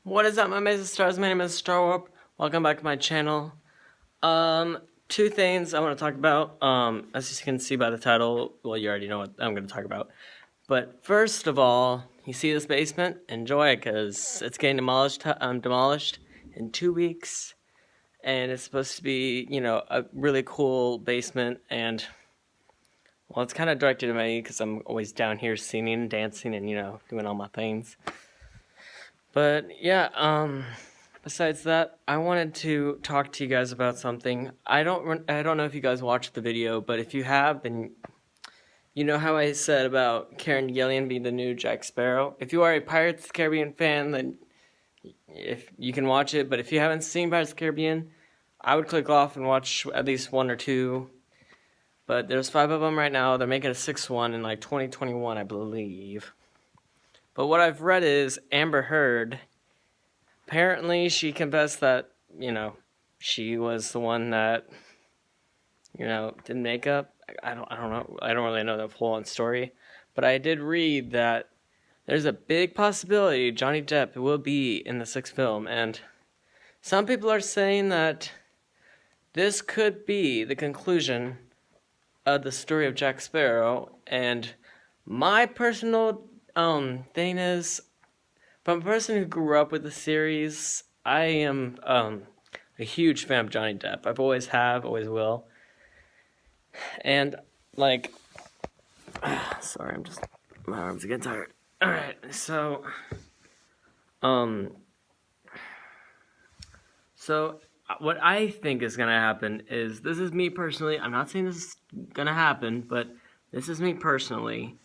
What is up, my amazing stars? My name is Star Warp. Welcome back to my channel. Two things I want to talk about. As you can see by the title, well, you already know what I'm going to talk about. But first of all, you see this basement? Enjoy it, because it's getting demolished in 2 weeks. And it's supposed to be, a really cool basement. And, well, it's kind of directed at me, because I'm always down here singing, dancing, and, doing all my things. But, yeah, besides that, I wanted to talk to you guys about something. I don't know if you guys watched the video, but if you have, then you know how I said about Karen Gillan being the new Jack Sparrow. If you are a Pirates of the Caribbean fan, then if you can watch it. But if you haven't seen Pirates of the Caribbean, I would click off and watch at least one or two. But there's 5 of them right now. They're making a 6th one in like 2021, I believe. But what I've read is Amber Heard. Apparently, she confessed that, she was the one that, did makeup. I don't know. I don't really know the full-on story. But I did read that there's a big possibility Johnny Depp will be in the 6th film. And some people are saying that this could be the conclusion of the story of Jack Sparrow. And my personal thing is, from a person who grew up with the series, I am a huge fan of Johnny Depp. I've always have, always will. And, sorry, my arms are getting tired. Alright, so what I think is gonna happen is, this is me personally, I'm not saying this is gonna happen, but this is me personally.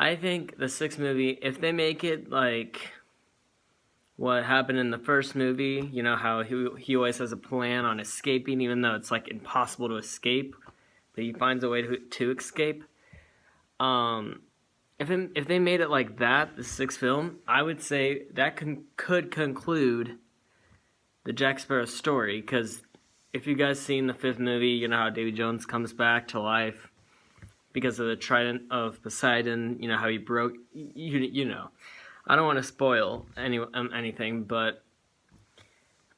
I think the 6th movie, if they make it like what happened in the first movie, you know how he always has a plan on escaping, even though it's like impossible to escape, but he finds a way to escape. If they made it like that, the 6th film, I would say that could conclude the Jack Sparrow story, because if you guys seen the 5th movie, you know how Davy Jones comes back to life because of the Trident of Poseidon, you know how he broke, you know. I don't want to spoil anything, but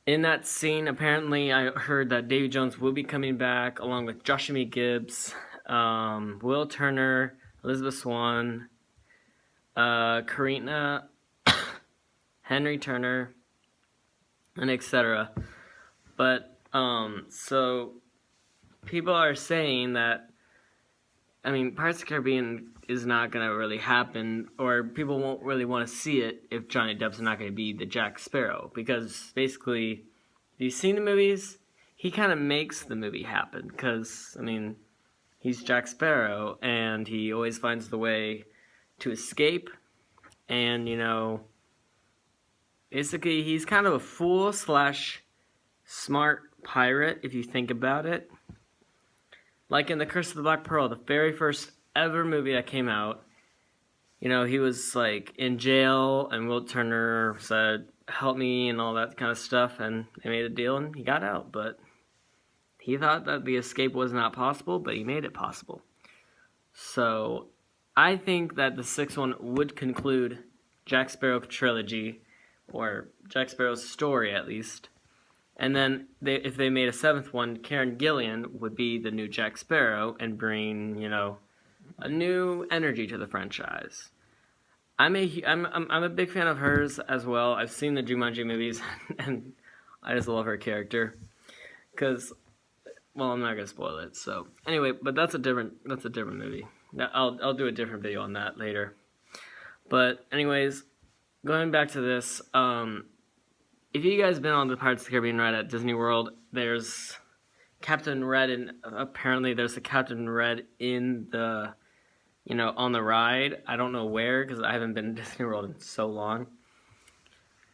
in that scene, apparently I heard that Davy Jones will be coming back along with Joshua Mead Gibbs, Will Turner, Elizabeth Swann, Karina, Henry Turner, and etc. But, so people are saying that, Pirates of the Caribbean is not going to really happen, or people won't really want to see it if Johnny Depp's not going to be the Jack Sparrow, because basically, if you've seen the movies, he kind of makes the movie happen, because, he's Jack Sparrow, and he always finds the way to escape, and, basically, he's kind of a fool / smart pirate, if you think about it. Like in The Curse of the Black Pearl, the very first ever movie that came out, he was like in jail, and Will Turner said, "Help me," and all that kind of stuff, and they made a deal, and he got out. But he thought that the escape was not possible, but he made it possible. So I think that the 6th one would conclude Jack Sparrow trilogy, or Jack Sparrow's story at least. And then if they made a 7th one, Karen Gillan would be the new Jack Sparrow and bring, a new energy to the franchise. I'm a big fan of hers as well. I've seen the Jumanji movies, and I just love her character. Because, well, I'm not gonna spoil it. So anyway, but that's a different movie. I'll do a different video on that later. But anyways, going back to this, if you guys been on the Pirates of the Caribbean ride at Disney World, there's Captain Red, and apparently there's a Captain Red in the, on the ride. I don't know where, because I haven't been to Disney World in so long.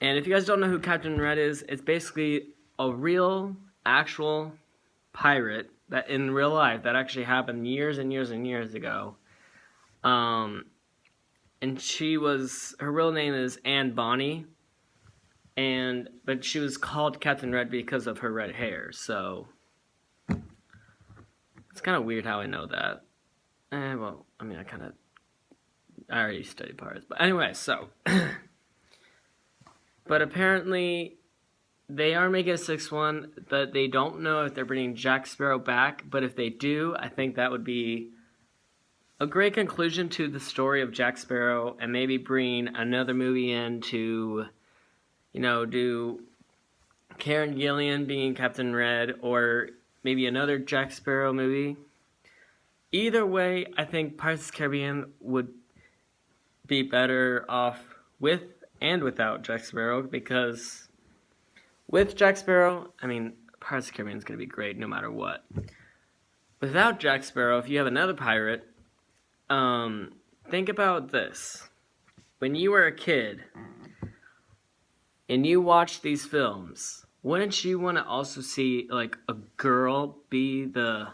And if you guys don't know who Captain Red is, it's basically a real, actual pirate that in real life that actually happened years and years and years ago. And her real name is Anne Bonny. But she was called Captain Red because of her red hair, so it's kind of weird how I know that. I already studied pirates, but anyway, so But apparently, they are making a sixth one, but they don't know if they're bringing Jack Sparrow back. But if they do, I think that would be a great conclusion to the story of Jack Sparrow, and maybe bring another movie in to, do Karen Gillan being Captain Red, or maybe another Jack Sparrow movie. Either way, I think Pirates of the Caribbean would be better off with and without Jack Sparrow, because with Jack Sparrow, Pirates of the Caribbean is going to be great no matter what. Without Jack Sparrow, if you have another pirate, think about this. When you were a kid and you watched these films, wouldn't you want to also see, like, a girl be the...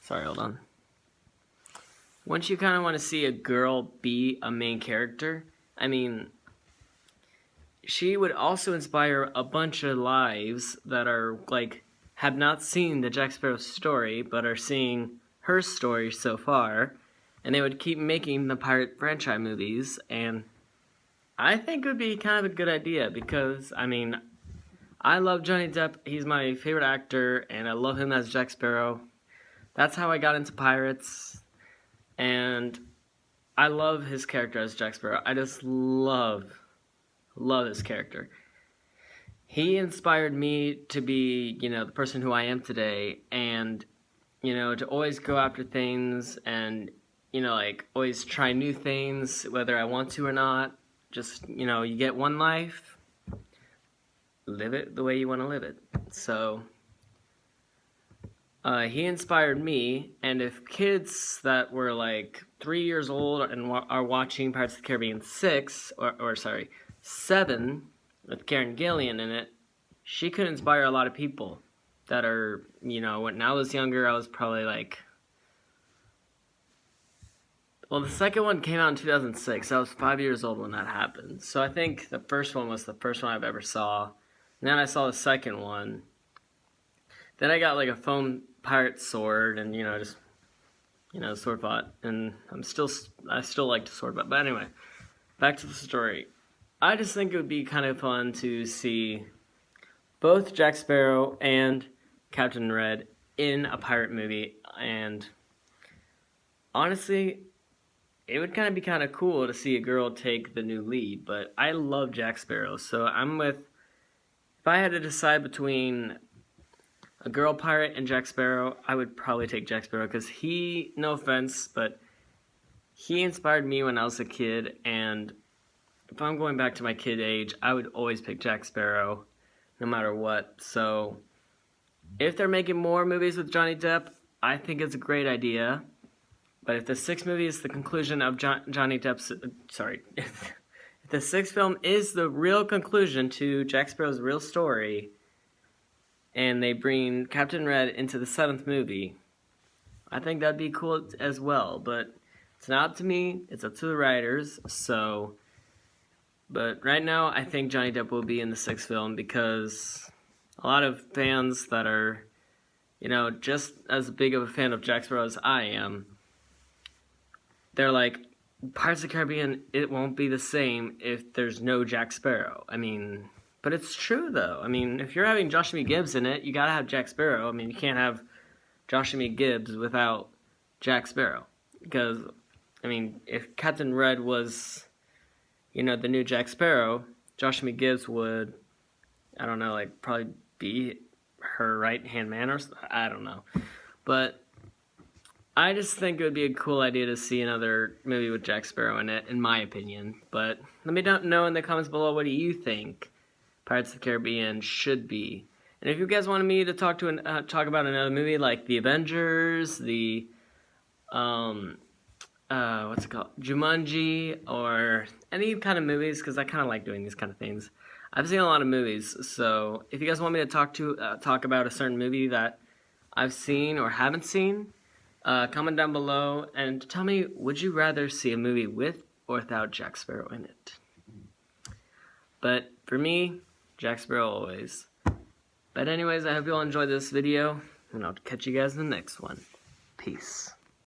Sorry, hold on. Wouldn't you kind of want to see a girl be a main character? She would also inspire a bunch of lives that are, like, have not seen the Jack Sparrow story, but are seeing her story so far. And they would keep making the pirate franchise movies, and I think it would be kind of a good idea, because, I love Johnny Depp. He's my favorite actor, and I love him as Jack Sparrow. That's how I got into pirates, and I love his character as Jack Sparrow. I just love his character. He inspired me to be, the person who I am today, and, to always go after things, and, always try new things, whether I want to or not. Just, you get one life, live it the way you want to live it. So, he inspired me, and if kids that were, like, 3 years old and are watching Pirates of the Caribbean 7, with Karen Gillan in it, she could inspire a lot of people that are, when I was younger, I was probably, like... Well, the second one came out in 2006. I was 5 years old when that happened. So I think the first one was the first one I've ever saw. And then I saw the second one. Then I got like a foam pirate sword and, sword fight. And I still like to sword fight. But anyway, back to the story. I just think it would be kind of fun to see both Jack Sparrow and Captain Red in a pirate movie. And honestly, it would kind of be kind of cool to see a girl take the new lead, but I love Jack Sparrow, so if I had to decide between a girl pirate and Jack Sparrow, I would probably take Jack Sparrow, because no offense, but he inspired me when I was a kid, and if I'm going back to my kid age, I would always pick Jack Sparrow, no matter what. So, if they're making more movies with Johnny Depp, I think it's a great idea. But if the sixth movie is the conclusion of Johnny Depp's... if the sixth film is the real conclusion to Jack Sparrow's real story, and they bring Captain Red into the seventh movie, I think that'd be cool as well. But it's not up to me. It's up to the writers. So, but right now, I think Johnny Depp will be in the sixth film, because a lot of fans that are, just as big of a fan of Jack Sparrow as I am, they're like, Pirates of the Caribbean, it won't be the same if there's no Jack Sparrow. But it's true, though. If you're having Joshua Gibbs in it, you gotta have Jack Sparrow. You can't have Joshua Gibbs without Jack Sparrow. Because, if Captain Red was, the new Jack Sparrow, Joshua Gibbs would, probably be her right-hand man or something. I don't know. But I just think it would be a cool idea to see another movie with Jack Sparrow in it, in my opinion. But let me know in the comments below, what do you think Pirates of the Caribbean should be? And if you guys wanted me to talk about another movie like The Avengers, what's it called, Jumanji, or any kind of movies, because I kind of like doing these kind of things. I've seen a lot of movies, so if you guys want me to talk about a certain movie that I've seen or haven't seen, comment down below and tell me, would you rather see a movie with or without Jack Sparrow in it? But for me, Jack Sparrow always. But anyways, I hope you all enjoyed this video, and I'll catch you guys in the next one. Peace.